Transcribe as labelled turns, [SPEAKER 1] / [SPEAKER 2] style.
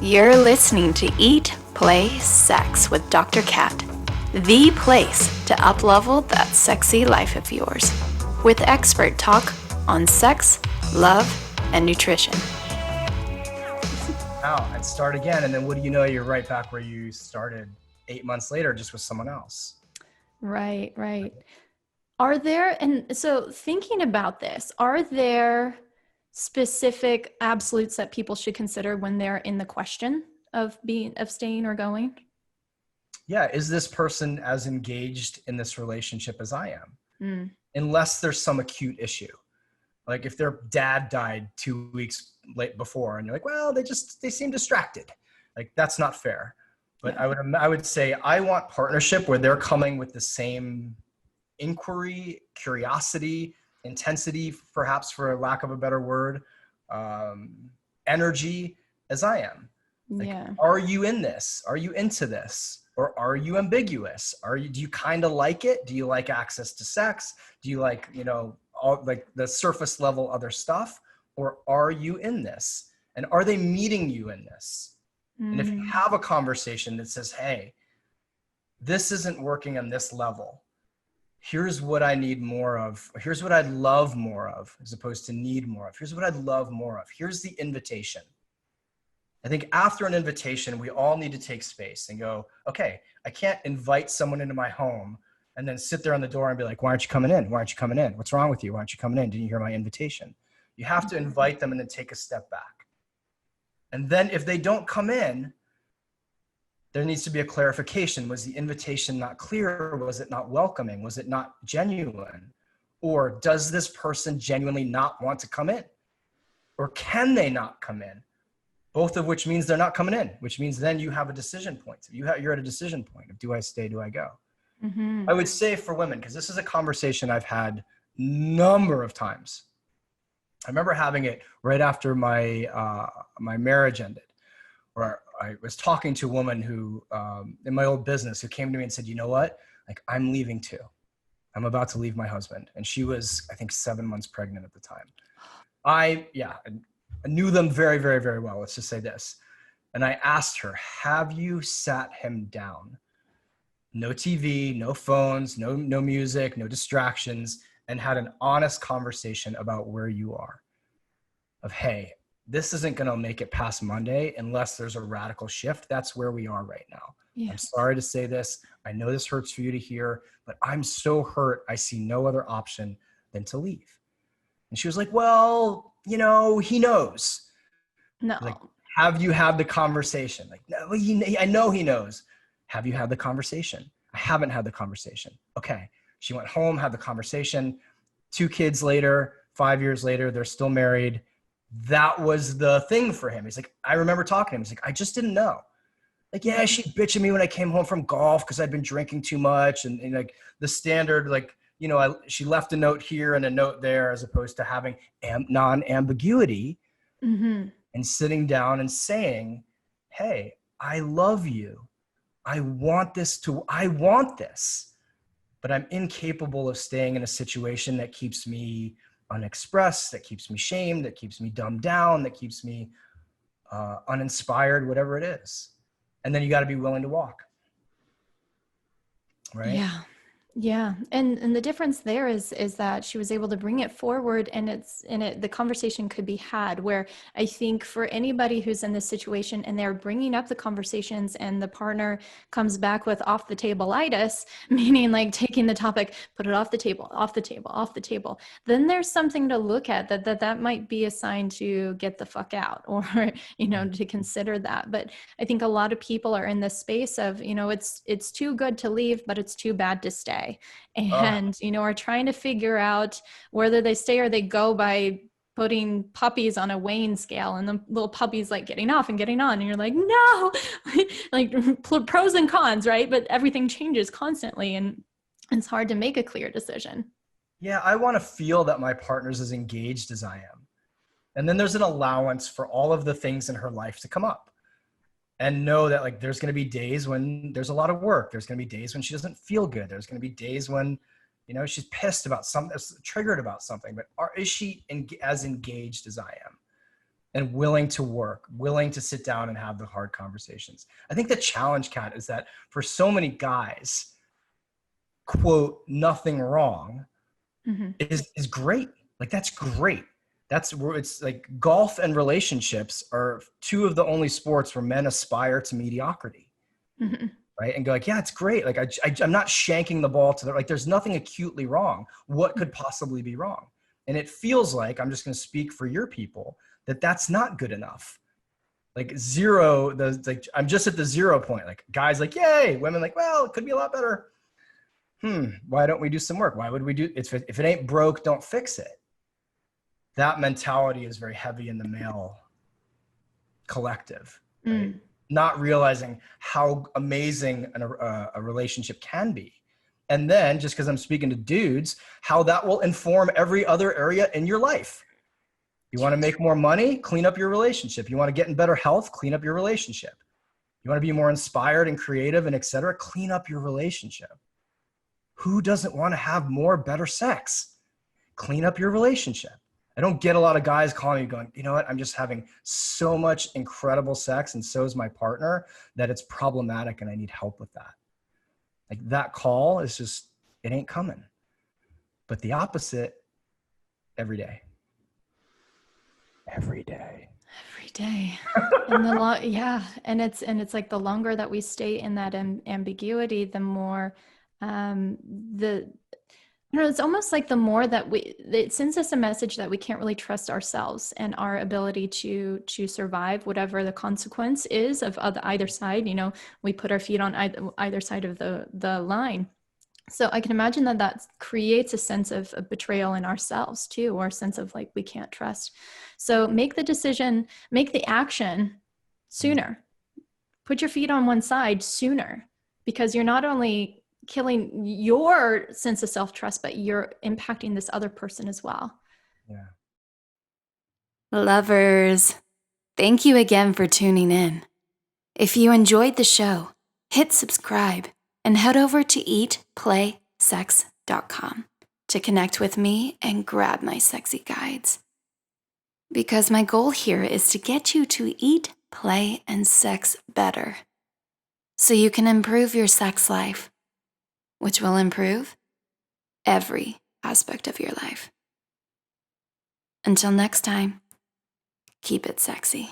[SPEAKER 1] You're listening to Eat, Play, Sex with Dr. Cat, the place to up-level that sexy life of yours, with expert talk on sex, love, and nutrition.
[SPEAKER 2] Out and start again, and then what do you know, you're right back where you started 8 months later, just with someone else.
[SPEAKER 3] Right. Are there, and so thinking about this, are there specific absolutes that people should consider when they're in the question of staying or going?
[SPEAKER 2] Yeah, is this person as engaged in this relationship as I am? Unless there's some acute issue. Like if their dad died 2 weeks late before and you're like, well, they seem distracted. Like that's not fair. But yeah. I would say I want partnership where they're coming with the same inquiry, curiosity, intensity, perhaps for lack of a better word, energy as I am. Like,
[SPEAKER 3] yeah.
[SPEAKER 2] Are you in this? Are you into this? Or are you ambiguous? Do you kind of like it? Do you like access to sex? Do you like, all like the surface level other stuff? Or are you in this? And are they meeting you in this? And if you have a conversation that says, hey, this isn't working on this level. Here's what I need more of. Here's what I'd love more of, as opposed to need more of. Here's what I'd love more of. Here's the invitation. I think after an invitation, we all need to take space and go, okay, I can't invite someone into my home and then sit there on the door and be like, why aren't you coming in? Why aren't you coming in? What's wrong with you? Why aren't you coming in? Didn't you hear my invitation? You have to invite them and then take a step back. And then if they don't come in, there needs to be a clarification. Was the invitation not clear? Was it not welcoming? Was it not genuine? Or does this person genuinely not want to come in? Or can they not come in? Both of which means they're not coming in, which means then you have a decision point. You're at a decision point of, do I stay, do I go? Mm-hmm. I would say for women, because this is a conversation I've had number of times. I remember having it right after my marriage ended, where I was talking to a woman who, in my old business, who came to me and said, you know what? Like, I'm leaving too. I'm about to leave my husband. And she was, I think, 7 months pregnant at the time. I knew them very, very, very well. Let's just say this. And I asked her, have you sat him down? No TV, no phones, no music, no distractions, and had an honest conversation about where you are. Of, hey, this isn't going to make it past Monday unless there's a radical shift. That's where we are right now. Yeah. I'm sorry to say this. I know this hurts for you to hear, but I'm so hurt. I see no other option than to leave. And she was like, well, he knows.
[SPEAKER 3] No.
[SPEAKER 2] Like, have you had the conversation? Like, no, I know he knows. Have you had the conversation? I haven't had the conversation. Okay. She went home, had the conversation. 2 kids later, 5 years later, they're still married. That was the thing for him. He's like, I remember talking to him. He's like, I just didn't know. Like, yeah, she bitched at me when I came home from golf because I'd been drinking too much. And like the standard, like, she left a note here and a note there, as opposed to having non-ambiguity and sitting down and saying, hey, I love you. I want this, but I'm incapable of staying in a situation that keeps me unexpressed, that keeps me shamed, that keeps me dumbed down, that keeps me uninspired, whatever it is. And then you got to be willing to walk. Right?
[SPEAKER 3] Yeah. And the difference there is that she was able to bring it forward, and the conversation could be had, where I think for anybody who's in this situation and they're bringing up the conversations and the partner comes back with off the table-itis, meaning like taking the topic, put it off the table, then there's something to look at that might be a sign to get the fuck out, or, to consider that. But I think a lot of people are in this space of, it's too good to leave, but it's too bad to stay. And, are trying to figure out whether they stay or they go by putting puppies on a weighing scale, and the little puppies like getting off and getting on. And you're like, no, like pros and cons, right? But everything changes constantly, and it's hard to make a clear decision.
[SPEAKER 2] Yeah, I want to feel that my partner's as engaged as I am. And then there's an allowance for all of the things in her life to come up. And know that, like, there's going to be days when there's a lot of work. There's going to be days when she doesn't feel good. There's going to be days when, she's pissed about something, triggered about something. But is she as engaged as I am? and willing to work, willing to sit down and have the hard conversations. I think the challenge, Kat, is that for so many guys, quote, nothing wrong is great. Like, that's great. That's where it's like golf and relationships are two of the only sports where men aspire to mediocrity. Right. And go like, yeah, it's great. Like I'm not shanking the ball to the, like, there's nothing acutely wrong. What could possibly be wrong? And it feels like, I'm just going to speak for your people, that that's not good enough. Like zero, I'm just at the 0 point. Like guys like, yay, women like, well, it could be a lot better. Why don't we do some work? Why would we do it? If it ain't broke, don't fix it. That mentality is very heavy in the male collective, right? Not realizing how amazing a relationship can be. And then, just because I'm speaking to dudes, how that will inform every other area in your life. You want to make more money? Clean up your relationship. You want to get in better health? Clean up your relationship. You want to be more inspired and creative and et cetera? Clean up your relationship. Who doesn't want to have more, better sex? Clean up your relationship. I don't get a lot of guys calling me going, you know what? I'm just having so much incredible sex, and so is my partner, that it's problematic and I need help with that. Like, that call is just, it ain't coming. But the opposite, every day. Every day.
[SPEAKER 3] Every day. And it's like the longer that we stay in that ambiguity, the more it's almost like the more that it sends us a message that we can't really trust ourselves and our ability to survive whatever the consequence is of either side. We put our feet on either side of the line. So I can imagine that creates a sense of betrayal in ourselves too, or a sense of like, we can't trust. So make the decision, make the action sooner. Put your feet on one side sooner, because you're not only killing your sense of self-trust, but you're impacting this other person as well.
[SPEAKER 2] Yeah.
[SPEAKER 1] Lovers, thank you again for tuning in. If you enjoyed the show, hit subscribe and head over to eatplaysex.com to connect with me and grab my sexy guides. Because my goal here is to get you to eat, play, and sex better, so you can improve your sex life, which will improve every aspect of your life. Until next time, keep it sexy.